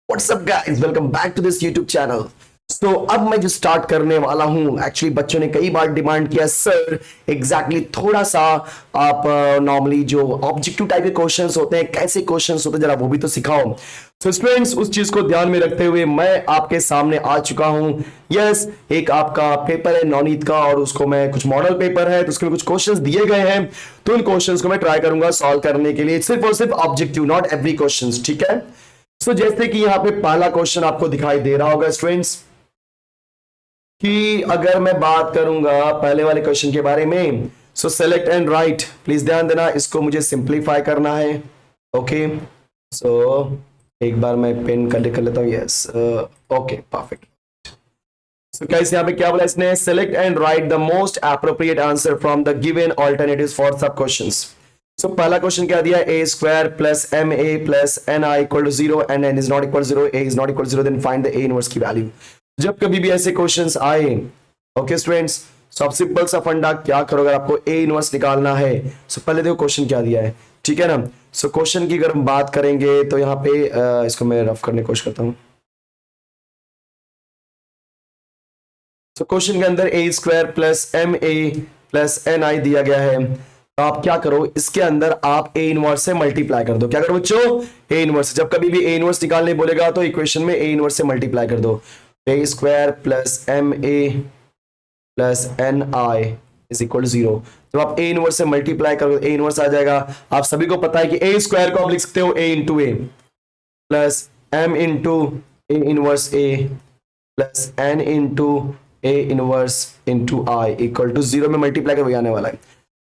What's up guys, welcome back to this YouTube channel. So अब मैं जो start करने वाला हूं, एक्चुअली बच्चों ने कई बार डिमांड किया सर एग्जैक्टली थोड़ा सा आप नॉर्मली जो ऑब्जेक्टिव टाइप के क्वेश्चंस होते हैं, कैसे क्वेश्चंस होते हैं, जरा वो भी तो सिखाओ। सो स्टूडेंट्स, उस चीज को ध्यान में रखते हुए मैं आपके सामने आ चुका हूं। यस, एक आपका पेपर है नवनीत का और उसको मैं कुछ मॉडल पेपर है तो उसके कुछ क्वेश्चंस दिए गए हैं, तो इन क्वेश्चंस को मैं ट्राई करूंगा सॉल्व करने के लिए, सिर्फ और सिर्फ ऑब्जेक्टिव, नॉट एवरी क्वेश्चंस, ठीक है। सो जैसे कि यहां पे पहला क्वेश्चन आपको दिखाई दे रहा होगा स्टूडेंट्स, कि अगर मैं बात करूंगा पहले वाले क्वेश्चन के बारे में, सो सेलेक्ट एंड राइट, प्लीज ध्यान देना, इसको मुझे सिंप्लीफाई करना है। ओके, सो एक बार मैं पेन कर लेता हूं। Yes, okay, perfect. So guys, यहां पे क्या बोला इसने, select and write the most appropriate answer from the given alternatives for sub questions. So पहला क्वेश्चन क्या दिया, A square plus M A plus N I equal to 0 and N is not equal 0, A is not equal 0, then find the A inverse की value. जब कभी भी ऐसे questions आए, okay students, सब सिंपल सा फंडा क्या करोगे, आपको ए इनवर्स निकालना है। सो पहले देखो क्वेश्चन क्या दिया है, ठीक है ना। सो क्वेश्चन की अगर हम बात करेंगे तो यहाँ पे इसको मैं रफ करने की कोशिश करता हूँ। तो क्वेश्चन के अंदर A square plus M A plus N I दिया गया है, तो आप क्या करो, इसके अंदर आप ए इनवर्स से मल्टीप्लाई कर दो। क्या करो बच्चों, ए इनवर्स। जब कभी भी ए इनवर्स निकालने बोलेगा तो इक्वेशन में ए इनवर्स से मल्टीप्लाई कर दो। A square plus M A plus N I is equal to 0। जब आप ए इनवर्स से मल्टीप्लाई करोगे ए इनवर्स आ जाएगा। आप सभी को पता है कि ए स्क्वायर को आप लिख सकते हो A into A plus M into A inverse A plus N into A inverse into I equal to 0 में मल्टीप्लाई कर वही आने वाला है।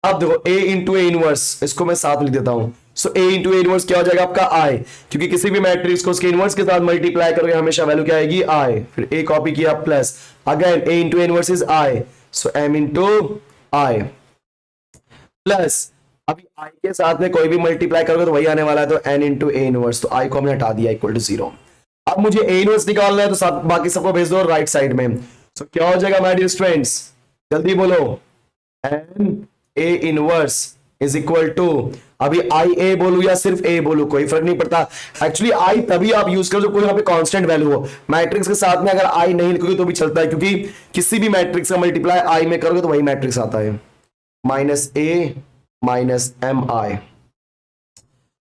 अब देखो ए इंटू ए इनवर्स, इसको मैं साथ लिख देता हूं। सो ए इंटू ए इनवर्स क्या हो जाएगा आपका आई, क्योंकि किसी भी मैट्रिक्स को उसके इनवर्स के साथ मल्टीप्लाई करोगे हमेशा वैल्यू क्या आएगी, आई। फिर ए कॉपी किया plus again a into A inverse is I, so M into I plus अभी आई के साथ में कोई भी मल्टीप्लाई करोगे तो वही आने वाला है, तो एन इंटू ए इनवर्स, तो आई को हमने हटा दिया इक्वल टू 0। अब मुझे ए इनवर्स निकालना है तो सब बाकी सबको भेज दो राइट साइड में। सो क्या हो जाएगा माय डियर स्टूडेंट्स, जल्दी बोलो, n a inverse is equal to, अभी आई ए बोलू या सिर्फ ए बोलू कोई फर्क नहीं पड़ता। एक्चुअली आई तभी आप यूज करो जब कोई यहाँ पे कांस्टेंट वैल्यू हो। मैट्रिक्स के साथ में अगर आई नहीं लिखोगे तो भी चलता है, क्योंकि किसी भी मैट्रिक्स का मल्टीप्लाई आई में करोगे तो वही मैट्रिक्स आता है, minus A minus M I,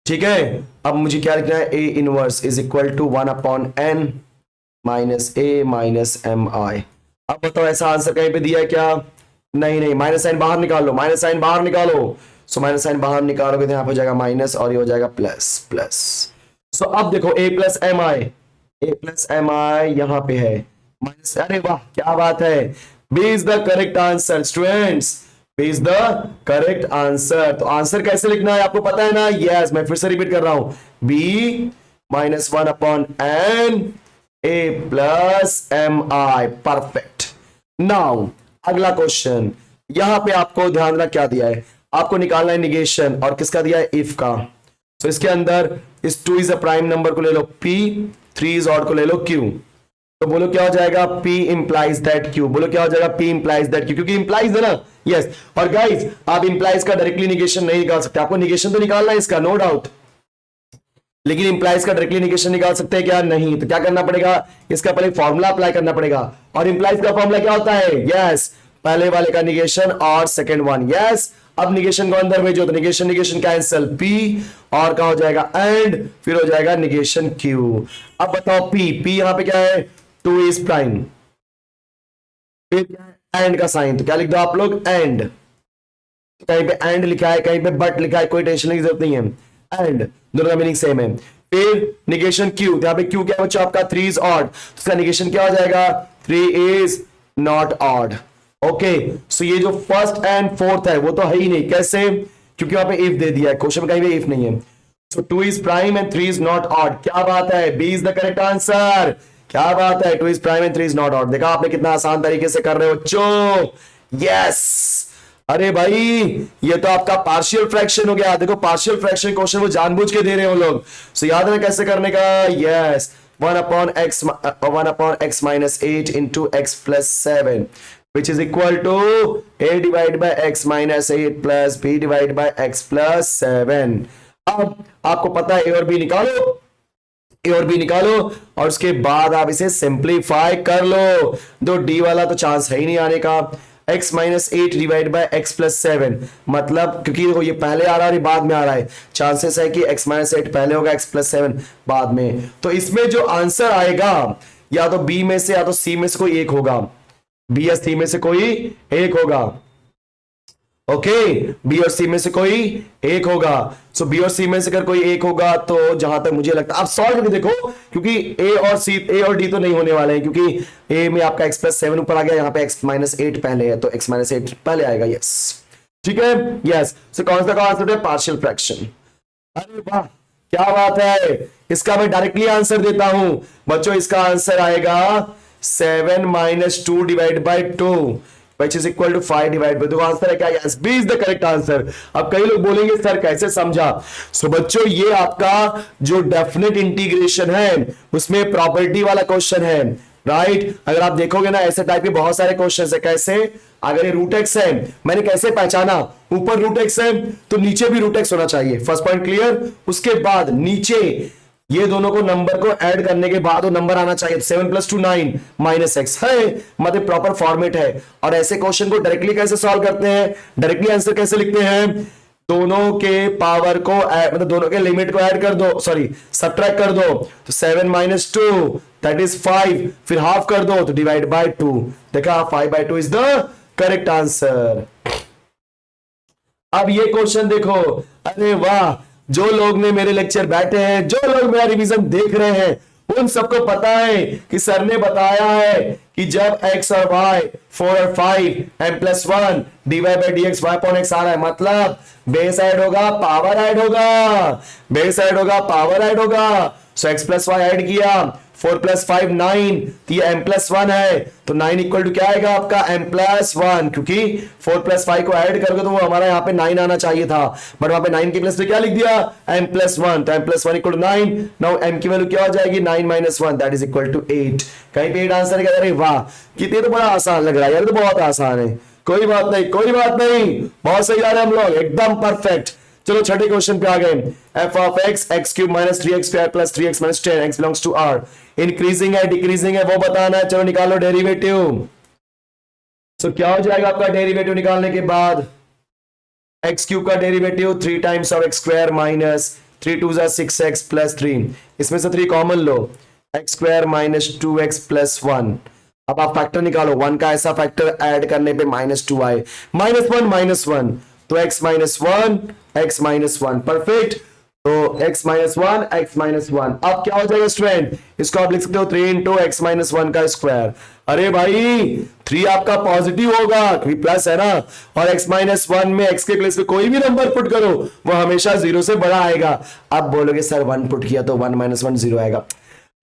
ठीक है। अब मुझे क्या लिखना है, A inverse is equal to 1 upon N minus A minus M I. अब बताओ ऐसा आंसर कहीं पे दिया है क्या, नहीं नहीं, माइनस साइन बाहर निकाल लो, माइनस साइन बाहर निकालो। सो माइनस साइन बाहर निकालोगे तो यहाँ पे हो जाएगा माइनस और ये हो जाएगा प्लस प्लस। सो अब देखो ए प्लस एम आई यहाँ पे है माइनस, अरे वाह क्या बात है, B is the correct answer students, B is the correct answer. तो आंसर कैसे लिखना है आपको पता है ना, यस मैं फिर से रिपीट कर रहा हूं, B minus 1 upon n a plus m I, perfect. Now अगला क्वेश्चन, यहां पे आपको ध्यान रखना क्या दिया है, आपको निकालना है निगेशन, और किसका दिया है, इफ का। तो इसके अंदर इस 2 इज अ प्राइम नंबर को ले लो p, 3 इज ऑड को ले लो q। तो बोलो क्या हो जाएगा, p इंप्लाइज दैट q, बोलो क्या हो जाएगा, p इंप्लाइज दैट q, क्योंकि इंप्लाइज है ना, यस। और गाइज आप इंप्लाइज का डायरेक्टली निगेशन नहीं निकाल सकते, आपको निगेशन तो निकालना है इसका, नो डाउट, लेकिन इंप्लाइज का डायरेक्टली निगेशन निकाल सकते हैं क्या, नहीं। तो क्या करना पड़ेगा, इसका पहले फॉर्मूला अप्लाई करना पड़ेगा, और इंप्लाइज का फॉर्मूला क्या होता है, यस, पहले वाले का निगेशन और सेकंड वन, यस। अब निगेशन को अंदर भेजो तो निगेशन निगेशन कैंसिल, p और क्या हो जाएगा एंड, फिर हो जाएगा निगेशन q। अब बताओ p यहां पे क्या है, 2 इज प्राइम, फिर क्या है एंड का साइन, तो क्या लिख दो आप लोग, एंड। कहीं पे एंड लिखा है कहीं पे बट लिखा है, कोई टेंशन की जरूरत नहीं है, एंड दोनों का मीनिंग सेम है। फिर निगेशन q, यहाँ पे q क्या बच्चों आपका, 3 इज ऑड, तो इसका निगेशन क्या हो जाएगा, 3 इज नॉट ऑड। ओके, सो ये जो फर्स्ट एंड फोर्थ है वो तो है ही नहीं, कैसे, क्योंकि वहां पे इफ दे दिया है, क्वेश्चन में कहीं भी इफ नहीं है। So 2 is prime and 3 is not odd, क्या बात है, B is the correct answer, क्या बात है, 2 is prime and 3 is not odd. देखा आपने कितना आसान तरीके से कर रहे हो बच्चों, यस। अरे भाई ये तो आपका पार्शियल फ्रैक्शन हो गया, देखो पार्शियल फ्रैक्शन क्वेश्चन वो जानबूझ के दे रहे हो लोग। सो याद है कैसे करने का, yes, 1 upon x minus 8 into x plus 7 which is equal to a divided by x minus 8 plus b divided by x plus 7। अब आपको पता है a और b निकालो, ए और बी निकालो और उसके बाद आप इसे सिंप्लीफाई कर लो। दो डी वाला तो चांस है ही नहीं आने का। x minus 8 divide by x plus 7, मतलब क्योंकि देखो ये पहले आ रहा है और ये बाद में आ रहा है, चांसेस है कि x माइनस 8 पहले होगा, x प्लस 7 बाद में। तो इसमें जो आंसर आएगा या तो बी में से या तो सी में से कोई एक होगा, बी या सी में से कोई एक होगा। ओके, बी और सी में से कोई एक होगा। सो बी और सी में से अगर कोई एक होगा तो जहां तक मुझे लगता है आप सॉल्व करके देखो, क्योंकि ए और डी तो नहीं होने वाले हैं, क्योंकि ए में आपका x प्लस 7 ऊपर आ गया, यहाँ पे x माइनस 8 पहले है तो x माइनस 8 पहले आएगा। यस, ठीक है, यस। सो कौन सा आंसर है? Partial fraction. अरे वाह, क्या बात है, इसका मैं डायरेक्टली आंसर देता हूं बच्चों। इसका आंसर आएगा 7 माइनस 2 divide by 2 which is equal to 5 divide by 2। Answer है क्या? Yes, B is the correct answer. अब कई लोग बोलेंगे सर कैसे समझा? सो बच्चों ये आपका जो डेफिनेट इंटीग्रेशन है उसमें प्रॉपर्टी वाला क्वेश्चन है, राइट। अगर आप देखोगे ना ऐसे टाइप के बहुत सारे क्वेश्चन है। कैसे? अगर ये रूट एक्स है, मैंने कैसे पहचाना? ऊपर रूट एक्स है तो नीचे भी रूट एक्स होना चाहिए। First point clear. उसके बाद नीचे ये दोनों को नंबर को ऐड करने के बाद वो नंबर आना चाहिए। 7 प्लस 2 9 माइनस एक्स है, मतलब प्रॉपर फॉर्मेट है। और ऐसे क्वेश्चन को डायरेक्टली कैसे सॉल्व करते हैं? डायरेक्टली आंसर कैसे लिखते हैं? दोनों के पावर को मतलब दोनों के लिमिट को ऐड कर दो, सॉरी सब्ट्रैक्ट कर दो। तो 7 माइनस 2 दैट इज 5, फिर हाफ कर दो तो डिवाइड बाय 2। देखा, 5/2 इज द करेक्ट आंसर। अब ये क्वेश्चन देखो, अरे वाह, जो लोग ने मेरे लेक्चर बैठे हैं, जो लोग मेरा रिवीजन देख रहे हैं, उन सबको पता है कि सर ने बताया है कि जब x और y 4 और 5 m plus 1 dy by D X Y upon X आ रहा है, मतलब बेस ऐड होगा पावर ऐड होगा, बेस ऐड होगा पावर ऐड होगा। So x plus Y add किया, 4 प्लस 5 9, तो ये m प्लस 1 है तो 9 इक्वल टू क्या आएगा आपका? m प्लस 1, क्योंकि 4 प्लस 5 को ऐड करोगे तो वो हमारा यहाँ पे 9 आना चाहिए था, बट वहां पे 9 के प्लस पे क्या लिख दिया? m प्लस 1, तो m plus 1 equal to 9। Now m की वैल्यू क्या हो जाएगी? 9 minus 1 that is equal to 8। कहीं पे 8 आंसर क्या? अरे वाह, कितने तो बड़ा आसान लग रहा है यार, तो बहुत आसान है। कोई बात नहीं, कोई बात नहीं, बहुत सही जा रहे हैं हम लोग, एकदम परफेक्ट। चलो छठे क्वेश्चन पे आ गए। f of x x cube minus 3x square plus 3x minus 10 x belongs to r। Increasing है डिक्रीजिंग है वो बताना है। चलो निकालो डेरिवेटिव। सो क्या हो जाएगा आपका डेरिवेटिव निकालने के बाद? x क्यूब का derivative 3 times of x square minus 3 2 जा 6x प्लस 3, इसमें से 3 कॉमन लो, x square minus 2x plus 1। अब आप फैक्टर निकालो, 1 का ऐसा फैक्टर ऐड करने पे -2 आए, -1 तो x minus 1 x minus 1, perfect. तो x माइनस 1 x माइनस 1, अब क्या हो जाएगा स्टूडेंट? इसको आप लिख सकते हो 3 इंटू x माइनस 1 का स्क्वायर। अरे भाई 3 आपका पॉजिटिव होगा क्योंकि प्लस है ना, और x माइनस 1 में x के प्लेस पे कोई भी नंबर पुट करो वो हमेशा 0 से बड़ा आएगा। अब बोलोगे सर 1 पुट किया तो 1 माइनस 1 0 आएगा।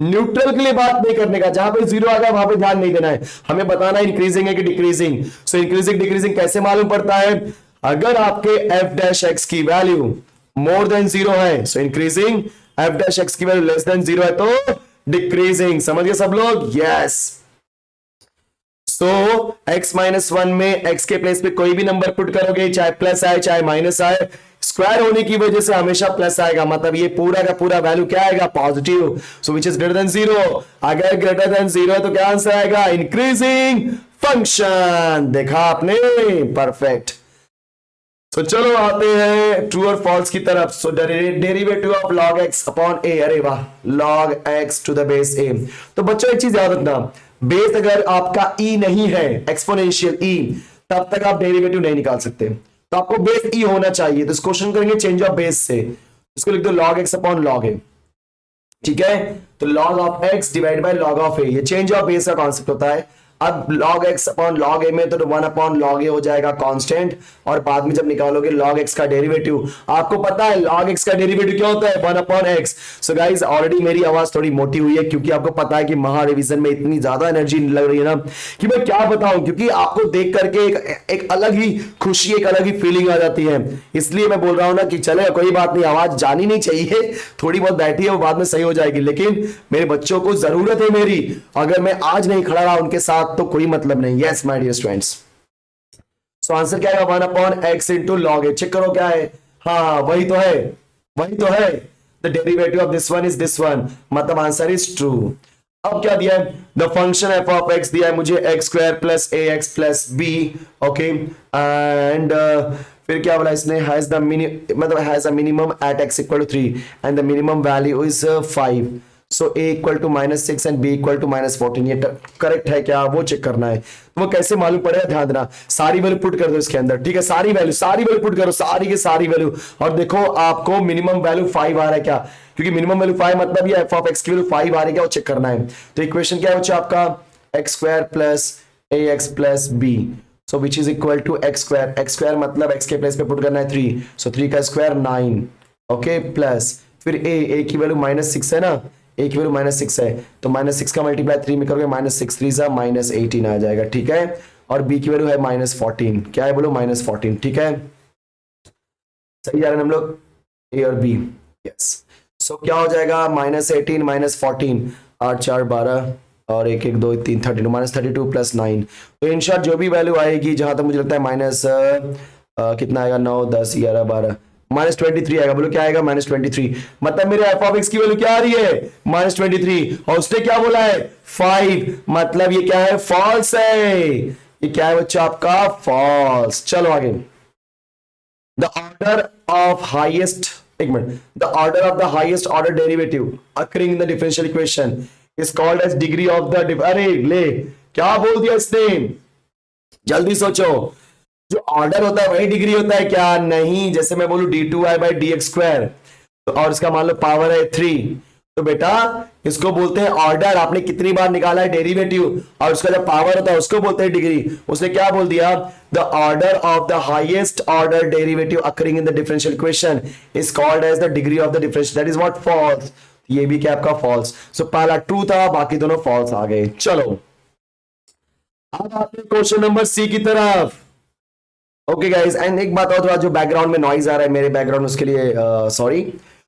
न्यूट्रल के लिए बात नहीं करने का, जहां पे 0 आ गया वहां पे ध्यान नहीं देना है, हमें बताना है इंक्रीजिंग है कि डिक्रीजिंग। सो इंक्रीजिंग डिक्रीजिंग कैसे मालूम पड़ता है? अगर आपके f डैश x की वैल्यू मोर देन 0 है सो इंक्रीजिंग, f डैश x की वैल्यू लेस देन 0 है तो डिक्रीजिंग। समझ गए सब लोग? यस। सो x माइनस 1 में x के प्लेस पे कोई भी नंबर पुट करोगे, चाहे प्लस आए चाहे माइनस आए, स्क्वायर होने की वजह से हमेशा प्लस आएगा, मतलब ये पूरा का पूरा वैल्यू क्या आएगा? Positive. So which is greater than 0। अगर ग्रेटर देन 0 है तो क्या आंसर आएगा? Increasing function. देखा आपने? परफेक्ट। तो चलो आते हैं ट्रू और फॉल्स की तरफ। So derivative of log x upon a, अरे वाह, log x to the base a। तो बच्चों एक चीज याद रखना, बेस अगर आपका e नहीं है, एक्सपोनेंशियल e, तब तक आप डेरिवेटिव नहीं निकाल सकते, तो आपको बेस e होना चाहिए। तो इस क्वेश्चन करेंगे चेंज ऑफ बेस से, इसको लिख दो log x upon log a, ठीक है। तो log of x divide by log of a, ये चेंज ऑफ बेस का कॉन्सेप्ट होता है। अब log x upon log a में तो 1 अपॉन log a हो जाएगा कांस्टेंट, और बाद में जब निकालोगे log x का डेरिवेटिव, आपको पता है log x का डेरिवेटिव क्या होता है? 1 upon x। So guys already मेरी आवाज थोड़ी मोटी हुई है क्योंकि आपको पता है कि महा रिवीजन में इतनी ज्यादा एनर्जी लग रही है ना कि मैं क्या बताऊं, क्योंकि आपको देख करके एक अलग ही खुशी, एक अलग ही फीलिंग आ जाती है। इसलिए मैं बोल रहा हूं ना कि चले कोई बात नहीं, आवाज जानी नहीं चाहिए, थोड़ी बहुत बैठी है वो बाद में सही हो जाएगी, लेकिन मेरे बच्चों को जरूरत है मेरी, अगर मैं आज नहीं खड़ा रहा उनके साथ तो कोई मतलब नहीं। Yes my dear students. So answer क्या है? 1 upon x into log a. Check करो क्या है, हाँ वही तो है, वही तो है। The derivative of this one is this one, मतलब आंसर इज ट्रू। अब क्या दिया है, the function f of x दिया है मुझे x square plus a x plus b, okay, and फिर क्या बोला इसने, हैज द मतलब has a minimum at x equal to 3 and the minimum value is 5, so a equal to -6 and b equal to -14, ये correct है क्या, वो check करना है। तो वो कैसे मालूम पड़ेगा, ध्यान देना, सारी वैल्यू पुट कर दो इसके अंदर, ठीक है, सारी वैल्यू पुट करो, सारी की सारी वैल्यू, और देखो आपको मिनिमम वैल्यू 5 आ रहा है क्या, क्योंकि मिनिमम वैल्यू 5 मतलब ये एफ ऑफ एक्स की वैल्यू 5 आ रही है क्या, वो चेक करना है। तो इक्वेशन क्या है बच्चा आपका, x square plus a x plus b, so which is equal to x square मतलब एक्स के प्लेस पे पुट करना है 3, सो 3 का स्क्वायर 9, ओके, प्लस फिर ए की वैल्यू -6 है ना, ए की वैल्यू -6 है, तो -6 का मल्टीप्लाई 3 में करोगे -6 3 सा -18 आ जाएगा, ठीक है, और बी की वैल्यू है -14, क्या है बोलो, -14, ठीक है, सही जा रहे हैं हम लोग, ए और बी, यस। सो क्या हो जाएगा, -18 -14, 8 4 12 और 1 1 2 3 32 -32 प्लस 9, तो इन शॉर्ट जो भी वैल्यू आएगी, जहां तक मुझे लगता है माइनस कितना आएगा, 9 10 11 12 -23 आएगा, बोलो क्या आएगा, -23, मतलब मेरे एफ ऑफ एक्स की वैल्यू क्या आ रही है, -23, और उसने क्या बोला है 5, मतलब ये क्या है, फॉल्स है, ये क्या है बच्चा आपका, फॉल्स। चलो आगे, द ऑर्डर ऑफ हाईएस्ट, एक minute, the order of the highest order derivative occurring in the differential equation is called as degree of the, अरे ले क्या बोल दिया इसने, जल्दी सोचो, जो ऑर्डर होता है वही डिग्री होता है क्या, नहीं, जैसे मैं बोलूं d2y/dx², तो और इसका मान लो पावर है 3, तो बेटा इसको बोलते हैं ऑर्डर, आपने कितनी बार निकाला है डेरिवेटिव, और उसका जो पावर होता है उसको बोलते हैं डिग्री। उसने क्या बोल दिया, the order of the highest order derivative occurring in the differential equation is called as the degree of the differential, that is what, false. ये भी क्या आपका फॉल्स, सो पहला ट्रू था, बाकी दोनों फॉल्स आ गए। चलो अब आते हैं क्वेश्चन नंबर सी की तरफ। ओके गाइस, एंड एक बात और, थोड़ा जो बैकग्राउंड में नॉइज आ रहा है मेरे बैकग्राउंड, उसके लिए सॉरी।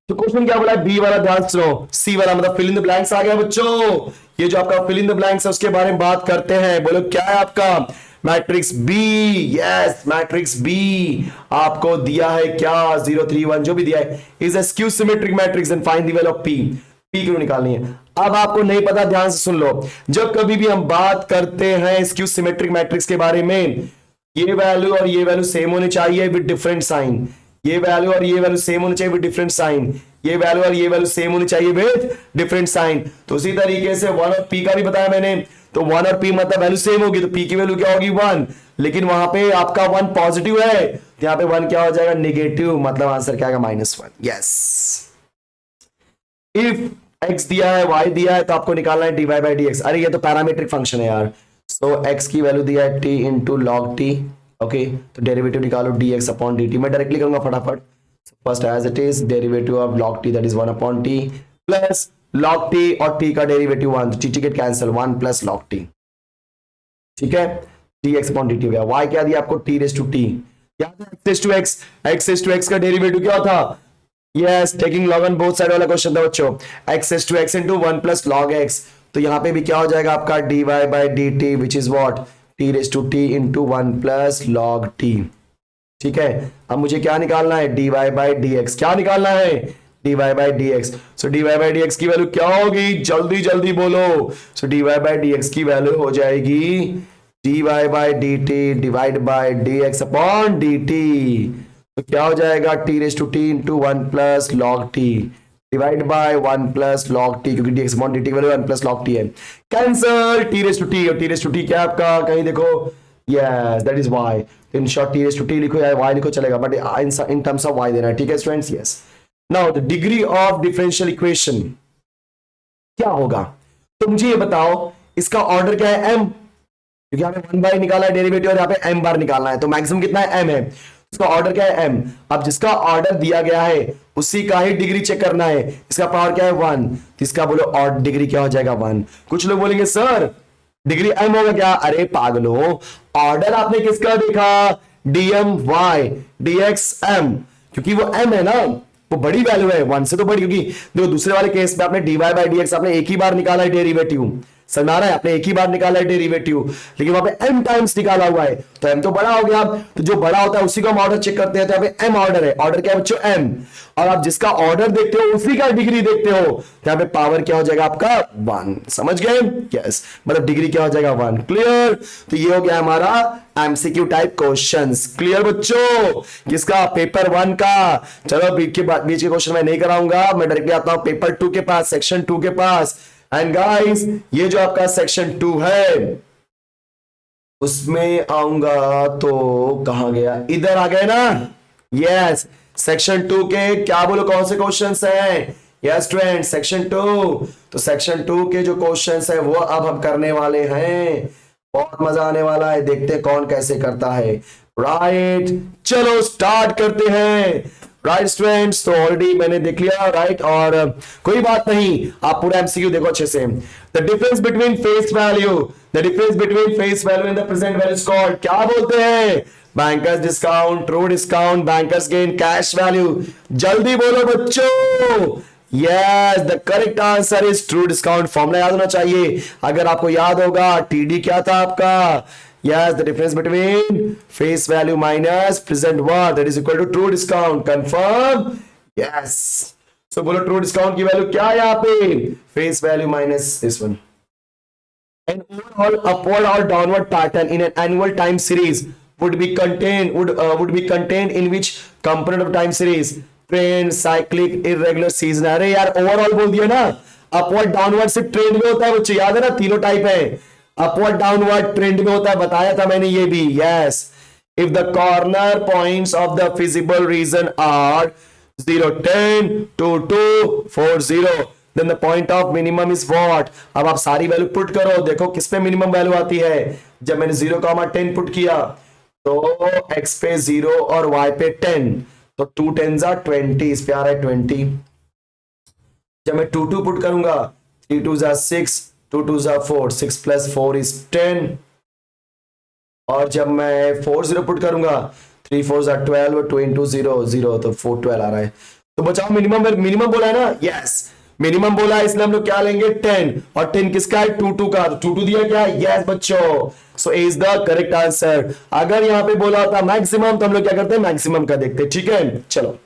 तो क्वेश्चन क्या बोला है, बी वाला ध्यान सुनो, सी वाला मतलब फिल इन द ब्लैंक्स आ गया बच्चों। ये जो आपका फिल इन द ब्लैंक्स है उसके बारे में बात करते हैं, बोलो क्या है आपका, matrix B, yes matrix B आपको दिया है क्या, 0 3 1 जो भी दिया है, is a skew symmetric matrix and find the value of P, P क्यों निकालनी है। अब आपको नहीं पता, ध्यान से सुन लो, जब कभी भी हम बात करते हैं स्क्यू सिमेट्रिक मैट्रिक्स के बारे में, ये वैल्यू और ये वैल्यू सेम होनी चाहिए विद डिफरेंट साइन, ये वैल्यू और ये वैल्यू सेम होनी चाहिए विद डिफरेंट साइन, ये वैल्यू और ये वैल्यू सेम होनी चाहिए विद डिफरेंट साइन। तो उसी तरीके से 1 और p का भी बताया मैंने, तो 1 और p मतलब वैल्यू सेम होगी, तो p की वैल्यू क्या होगी 1, लेकिन वहां पे आपका 1 पॉजिटिव है, तो यहां पे 1 क्या हो जाएगा, नेगेटिव, मतलब आंसर क्या आएगा, -1, यस। इफ x दिया है, y दिया है, तो आपको निकालना है dy/dx, अरे ये तो पैरामीट्रिक फंक्शन है यार। सो x की वैल्यू दिया है t into log t, okay, तो डेरिवेटिव निकालो dx/dt, मैं डायरेक्टली करूंगा फटाफट। First as it is derivative of log t that is 1/t plus log t और t का डेरिवेटिव 1, तो t get cancel, 1 plus log t, ठीक है, dx/dt हो गया। y क्या दिया आपको, t raised to t, याद है x raised to x का डेरिवेटिव क्या था, yes taking log on both side वाला क्वेश्चन था बच्चों, x raised to x into 1 plus log x, तो यहां पे भी क्या हो जाएगा आपका dy/dt which is what, t raised to t into 1 plus log t, ठीक है। अब मुझे क्या निकालना है, dy/dx, क्या निकालना है, dy/dx, सो dy/dx की वैल्यू क्या होगी, जल्दी जल्दी बोलो, सो dy/dx की वैल्यू हो जाएगी dy/dt डिवाइड बाय dx/dt, तो क्या हो जाएगा, t raised to t into 1 plus log t divide by 1 plus log t, क्योंकि dx/dt की वैल्यू 1 plus log t है, cancel, t raised to t, और t raised to t क्या आपका, कहीं देखो, yes that is y, in short t raised to t लिखो या y लिखो चलेगा, but in terms of y देना है, ठीक है students, yes. Now the degree of differential equation क्या होगा, तो मुझे ये बताओ इसका ऑर्डर क्या है, m, क्योंकि हमें 1 बार निकाला है डेरिवेटिव और यहाँ पे m बार निकालना है, तो मैक्सिमम कितना है, m है, इसका ऑर्डर क्या है, m। अब जिसका ऑर्डर दिया गया है उसी का ही डिग्री चेक करना है, इसका पावर क्या है 1, तो इसका बोलो और डिग्री क्या हो जाएगा 1। कुछ लोग बोलेंगे सर डिग्री m होगा क्या, अरे पागलो, ऑर्डर आपने किसका देखा, dm/y dx/m, क्योंकि वो m है ना, वो बड़ी वैल्यू है 1 से तो बड़ी, क्योंकि देखो दूसरे वाले केस में आपने dy/dx आपने एक ही बार निकाला है डेरिवेटिव, समझ आ रहा है? आपने एक ही बार निकाला है डेरिवेटिव, लेकिन वहां पे m टाइम्स निकाला हुआ है, तो m तो बड़ा हो गया। तो जो बड़ा होता है उसी को हम ऑर्डर चेक करते हैं, तो यहाँ पे m ऑर्डर है। ऑर्डर क्या है बच्चों? m। और आप जिसका ऑर्डर देखते हो उसी का डिग्री देखते हो, तो यहाँ पे पावर क्या हो जाएगा आपका? 1। समझ गए? यस, मतलब डिग्री क्या हो जाएगा? 1। क्लियर? तो ये हो गया हमारा एमसीक्यू टाइप क्वेश्चंस। क्लियर बच्चों? किसका? पेपर 1 का। चलो बीच के क्वेश्चन मैं नहीं कराऊंगा, मैं डायरेक्टली आता हूं पेपर 2 के पास, सेक्शन 2 के पास। एंड गाइस, ये जो आपका सेक्शन 2 है उसमें आऊंगा तो कहां गया? इधर आ गए ना? यस, सेक्शन 2 के क्या बोलो कौन से क्वेश्चंस हैं? Yes student, section 2। तो सेक्शन 2 के जो क्वेश्चंस है वो अब हम करने वाले हैं। बहुत मजा आने वाला है, देखते हैं कौन कैसे करता है। राइट, चलो स्टार्ट करते हैं। राइट स्टूडेंट्स, तो ऑलरेडी मैंने देख लिया। राइट, और कोई बात नहीं, आप पूरा एमसीक्यू देखो अच्छे से। The difference between face value, the difference between face value and the present value is called, क्या बोलते हैं? Bankers discount, true discount, bankers gain, cash value. जल्दी बोलो बच्चों। Yes, the correct answer is true discount. Formula याद होना चाहिए, अगर आपको याद होगा टीडी क्या था आपका? Yes, the difference between face value minus present worth, that is equal to true discount. Confirm? Yes. So बोलो true discount की वैल्यू क्या है यहाँ पे? Face value minus this one. An overall upward or downward pattern in an annual time series would be contained in which component of time series? Trend, cyclic, irregular, seasonal. अरे यार overall बोल दिया ना, upward downward से trend में होता है बच्चे, याद है ना? तीनों टाइप है, अपवर्ड डाउनवर्ड ट्रेंड में होता है, बताया था मैंने ये भी। Yes, if the corner points of the feasible region are 0, 10, 2, 2, 4, 0, then the point of minimum is what? अब आप सारी वैल्यू पुट करो, देखो किस पे मिनिमम वैल्यू आती है। जब मैंने 0, 10 पुट किया तो x पे 0 और y पे 10, तो 2 10s are 20, इस पे आ रहा है 20। जब मैं 2 2 पुट करूंगा, 3 2s are 6, 2 2s are 4, 6 plus 4 is 10। और जब मैं 4 0 पुट करूंगा, 3 4s are 12, 2 into 0 0, तो 4 12 आ रहा है। तो बचाओ, मिनिमम बोला है ना? यस, मिनिमम बोला है, इसलिए हम लोग क्या लेंगे? 10। और 10 किसका है? 2 2 का, 2 2 दिया क्या? यस बच्चों, सो ए इज द करेक्ट आंसर। अगर यहां पे बोला होता मैक्सिमम, तो हम लोग क्या करते हैं? मैक्सिमम का देखते हैं। ठीक है, चलो।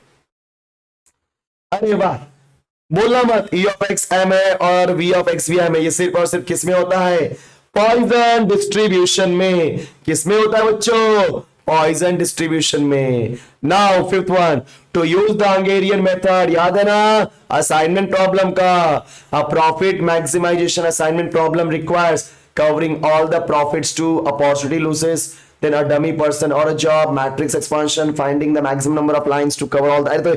अरे वाह, बोलना मत, ई ऑफ एक्स एम है और वी ऑफ एक्स भी एम है। ये सिर्फ और सिर्फ किसमें होता है? पॉइजन डिस्ट्रीब्यूशन में। किसमें होता है बच्चों? पॉइजन डिस्ट्रीब्यूशन में। Now fifth one, to use the Hungarian method, याद है ना असाइनमेंट प्रॉब्लम का? A profit maximization assignment problem requires covering all the profits to opportunity losses, then a dummy person or a job, matrix expansion, finding the maximum number of lines to cover all that। तो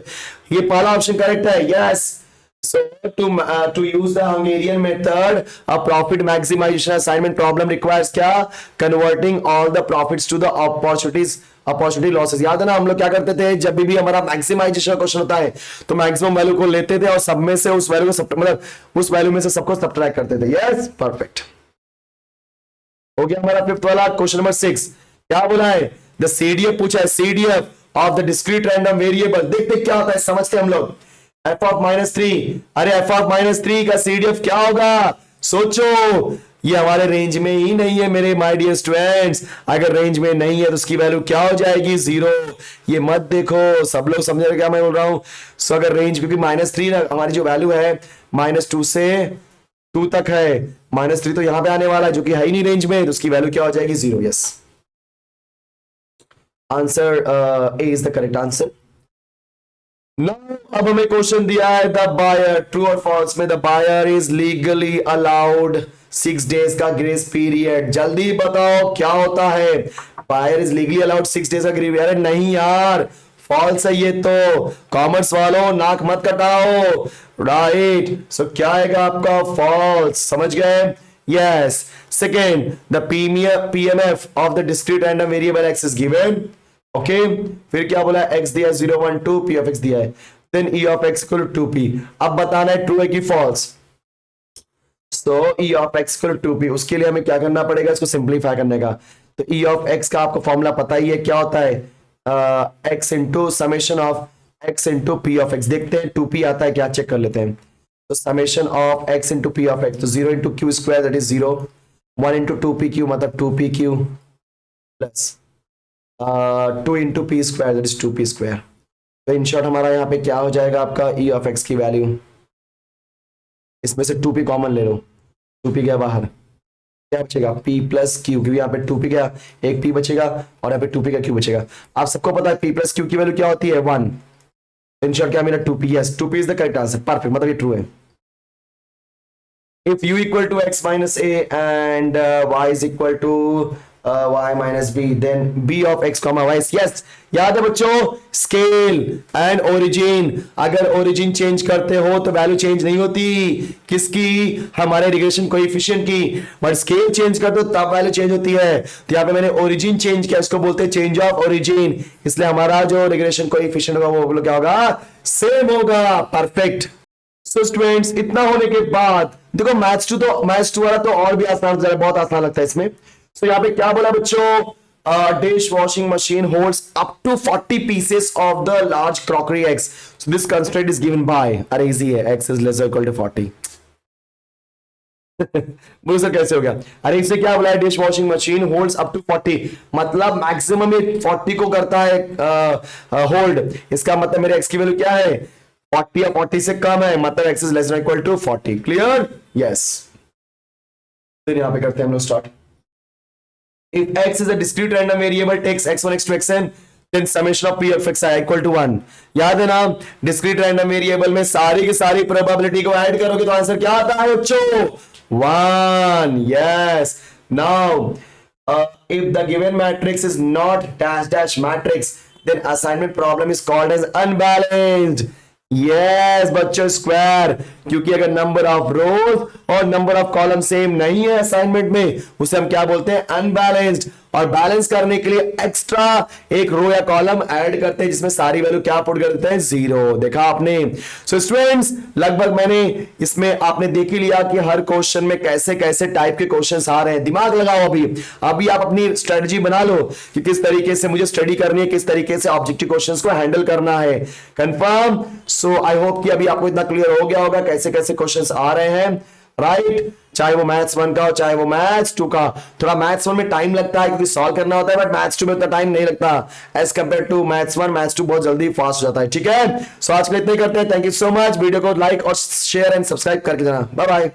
ये पहला option correct है। yes, so to use the Hungarian method, a profit maximization assignment problem requires क्या? converting all the profits to the opportunity losses। याद है ना, हम लोग क्या करते थे? जब भी हमारा मैक्सिमाइजेशन क्वेश्चन होता है तो मैक्सिमम वैल्यू को लेते थे और सब में से उस वैल्यू को मतलब उस वैल्यू में से सबको सब्ट्रैक्ट करते थे। यस, परफेक्ट, हो गया हमारा फिफ्थ वाला। क्वेश्चन नंबर 6 क्या बोला है? द सीडीएफ पूछा है, CDF of the discrete random variable. देखते क्या होता है, समझते हम लोग। एफ ऑफ -3, अरे एफ ऑफ -3 का सीडीएफ क्या होगा? सोचो, ये हमारे रेंज में ही नहीं है मेरे माय डियर स्टूडेंट्स। अगर रेंज में नहीं है तो उसकी वैल्यू क्या हो जाएगी? 0। ये मत देखो, सब लोग समझ रहे क्या मैं बोल रहा हूं? सो अगर रेंज, क्योंकि -3 हमारी जो वैल्यू है -2 से 2 तक है, -3 तो यहां पे आने वाला है जो कि है ही नहीं रेंज में, तो उसकी वैल्यू क्या हो जाएगी? 0। Yes, answer A is the correct answer. Now अब हमें क्वेश्चन दिया है, द बायर, ट्रू और फॉल्स में the buyer is legally allowed 6 days का ग्रेस पीरियड। जल्दी बताओ क्या होता है? Buyer is legally allowed 6 days का ग्रेस। अरे नहीं यार, फॉल्स है ये तो। कॉमर्स वालों नाक मत कटाओ। राइट, सो क्या आएगा आपका? फॉल्स। समझ गए? Yes. Second, the PMF of the discrete random variable x is given. Okay, फिर क्या बोला? एक्स दिया 0 1 2, पी ऑफ एक्स दिया है, then E of x equal to 2p। अब बताना है ट्रू है कि false. So E of x equal to 2p, उसके लिए हमें क्या करना पड़ेगा? इसको सिंप्लीफाई करने का। तो ई ऑफ एक्स का आपको फॉर्मूला पता ही है, क्या होता है? X into summation of x into P of x. देखते हैं 2p आता है क्या, चेक कर लेते हैं। तो summation of x into P of x, तो 0 into Q square that is 0, 1 into 2pq मतलब 2pq plus 2 into P square that is 2p square. तो इन शॉर्ट हमारा यहाँ पे क्या हो जाएगा आपका e ऑफ x की वैल्यू, इसमें से 2p कॉमन ले लो, 2p गया बाहर, क्या बचेगा p प्लस क्यू, क्योंकि यहाँ पे 2p गया, एक p बचेगा और यहाँ पे 2p का q बचेगा। आप सबको पता है p प्लस क्यू की वैल्यू क्या होती है 1। इन शॉर्ट क्या मिला 2p, yes 2p is the correct answer, perfect, मतलब ये ट्रू है। If u equal to x minus a and y is equal to y minus b, then b of x comma y is yes। याद है बच्चों, scale and origin, अगर origin change करते हो तो वैल्यू चेंज नहीं होती, किसकी, हमारे रिग्रेशन कोएफिशिएंट की, बट स्केल चेंज कर दो तब वैल्यू चेंज होती है। तो यहाँ पे मैंने ओरिजिन चेंज किया, इसको बोलते हैं चेंज ऑफ ओरिजिन, इसलिए हमारा जो रिग्रेशन कोएफिशिएंट होगा वो क्या होगा, सेम होगा, परफेक्ट। सो स्टूडेंट्स, इतना होने के बाद देखो मैथ्स टू वाला तो और भी आसान, बहुत आसान लगता है इसमें। सो यहाँ पे क्या बोला बच्चों, dishwashing machine holds up to 40 pieces of the large crockery eggs, so this constraint is given by, अरे इजी है, x is less equal to 40। बोलो सर कैसे हो गया, अरे इससे क्या बोला है, dishwashing machine holds up to 40, मतलब मैक्सिमम 40 को करता है होल्ड, इसका मतलब मेरे x की वैल्यू क्या है 40 या 40 से कम है, मतलब x is less than equal to 40, clear, yes. फिर यहां पे करते हैं हम लोग start. If x is a discrete random variable takes x1 x2 xn then summation of p of x i equal to 1। याद है ना, डिस्क्रीट रैंडम वेरिएबल में सारी की सारी प्रोबेबिलिटी को ऐड करोगे तो आंसर क्या आता है बच्चों, 1, yes. Now if the given matrix is not dash dash matrix then assignment problem is called as unbalanced। Yes बच्चों, स्क्वायर, क्योंकि अगर नंबर ऑफ रोज और नंबर ऑफ कॉलम सेम नहीं है असाइनमेंट में, उसे हम क्या बोलते हैं, अनबैलेंस्ड। और बैलेंस करने के लिए एक्स्ट्रा एक रो या कॉलम ऐड करते हैं जिसमें सारी वैल्यू क्या पुट कर देते हैं, 0। देखा आपने। सो स्टूडेंट्स, लगभग मैंने इसमें आपने देख ही लिया कि हर क्वेश्चन में कैसे कैसे टाइप के क्वेश्चंस आ रहे हैं। दिमाग लगाओ, अभी आप अपनी स्ट्रेटजी बना लो कि किस तरीके से मुझे स्टडी करनी है, किस तरीके से ऑब्जेक्टिव क्वेश्चंस को हैंडल करना है, कंफर्म। सो आई होप कि अभी आपको इतना क्लियर हो गया होगा कैसे कैसे क्वेश्चंस आ रहे हैं, राइट। चाहे वो मैथ्स 1 का हो चाहे वो मैथ्स 2 का। थोड़ा मैथ्स 1 में टाइम लगता है क्योंकि सॉल्व करना होता है, बट मैथ्स 2 में उतना टाइम नहीं लगता as compare to maths 1। Maths 2 बहुत जल्दी फास्ट हो जाता है, ठीक है। सो आज के लिए इतना ही करते हैं, thank you so much. Video को लाइक और शेयर एंड सब्सक्राइब करके जाना, बाय बाय।